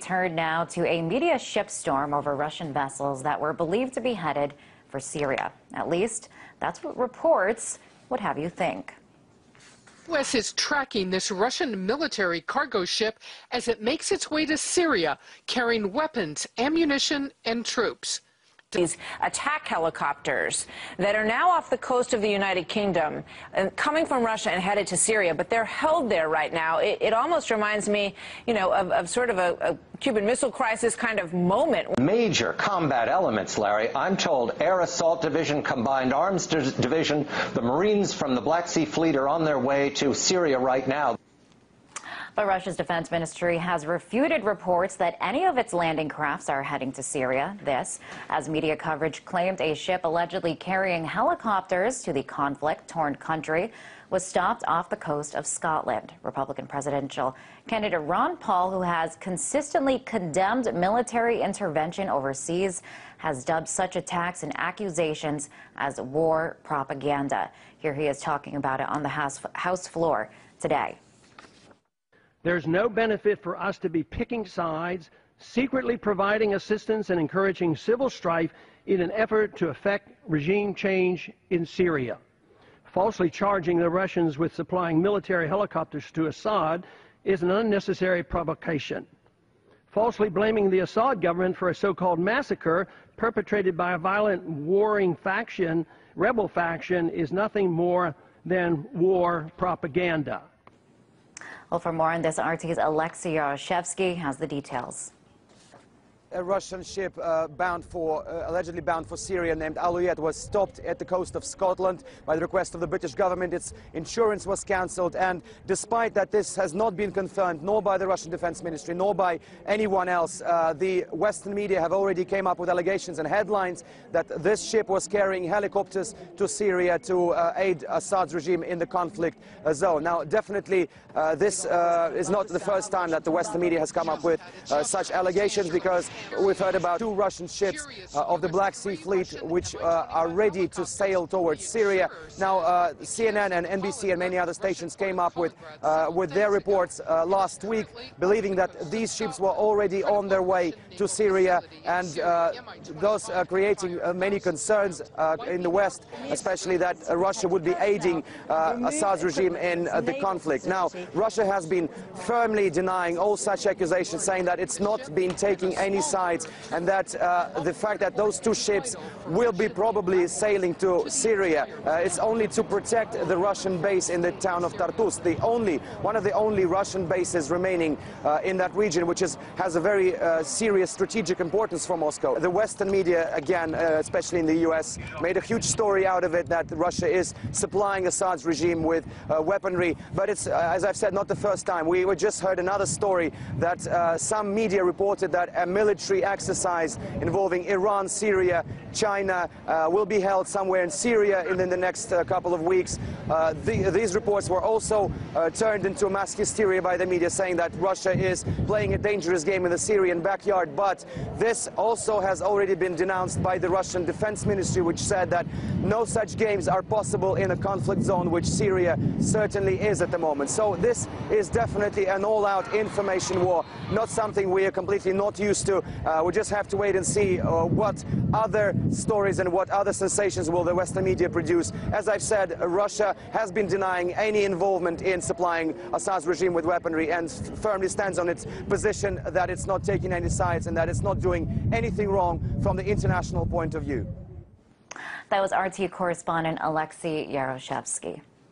turn now to a media shipstorm over Russian vessels that were believed to be headed for Syria. At least, that's what reports would have you think. The U.S. is tracking this Russian military cargo ship as it makes its way to Syria, carrying weapons, ammunition, and troops. These attack helicopters that are now off the coast of the United Kingdom, coming from Russia and headed to Syria, but they're held there right now. It almost reminds me, you know, of sort of a Cuban Missile Crisis kind of moment. Major combat elements, Larry. I'm told Air Assault Division, Combined Arms Division, the Marines from the Black Sea Fleet are on their way to Syria right now. But Russia's defense ministry has refuted reports that any of its landing crafts are heading to Syria. This, as media coverage claimed a ship allegedly carrying helicopters to the conflict-torn country was stopped off the coast of Scotland. Republican presidential candidate Ron Paul, who has consistently condemned military intervention overseas, has dubbed such attacks and accusations as war propaganda. Here he is talking about it on the House floor today. There's no benefit for us to be picking sides, secretly providing assistance and encouraging civil strife in an effort to effect regime change in Syria. Falsely charging the Russians with supplying military helicopters to Assad is an unnecessary provocation. Falsely blaming the Assad government for a so-called massacre perpetrated by a violent warring faction, rebel faction, is nothing more than war propaganda. Well, for more on this, RT's Alexei Yaroshevsky has the details. A Russian ship allegedly bound for Syria named Alouette was stopped at the coast of Scotland by the request of the British government. Its insurance was cancelled, and despite that this has not been confirmed nor by the Russian Defense Ministry nor by anyone else, the Western media have already came up with allegations and headlines that this ship was carrying helicopters to Syria to aid Assad's regime in the conflict zone. Now, definitely this is not the first time that the Western media has come up with such allegations, because we've heard about 2 Russian ships of the Black Sea Fleet which are ready to sail towards Syria. Now, CNN and NBC and many other stations came up with their reports last week, believing that these ships were already on their way to Syria, and thus creating many concerns in the West, especially that Russia would be aiding Assad's regime in the conflict. Now, Russia has been firmly denying all such accusations, saying that it's not been taking any sides, and that the fact that those 2 ships will be probably sailing to Syria, it's only to protect the Russian base in the town of Tartus, one of the only Russian bases remaining in that region, which has a very serious strategic importance for Moscow. The Western media, again, especially in the US, made a huge story out of it that Russia is supplying Assad's regime with weaponry, but it's, as I've said, not the first time. We just heard another story that some media reported that a military exercise involving Iran, Syria, China will be held somewhere in Syria in the next couple of weeks. These reports were also turned into mass hysteria by the media, saying that Russia is playing a dangerous game in the Syrian backyard. But this also has already been denounced by the Russian Defense Ministry, which said that no such games are possible in a conflict zone, which Syria certainly is at the moment. So this is definitely an all-out information war, not something we are completely not used to. We just have to wait and see what other stories and what other sensations will the Western media produce. As I've said, Russia has been denying any involvement in supplying Assad's regime with weaponry, and firmly stands on its position that it's not taking any sides and that it's not doing anything wrong from the international point of view. That was RT correspondent Alexei Yaroshevsky.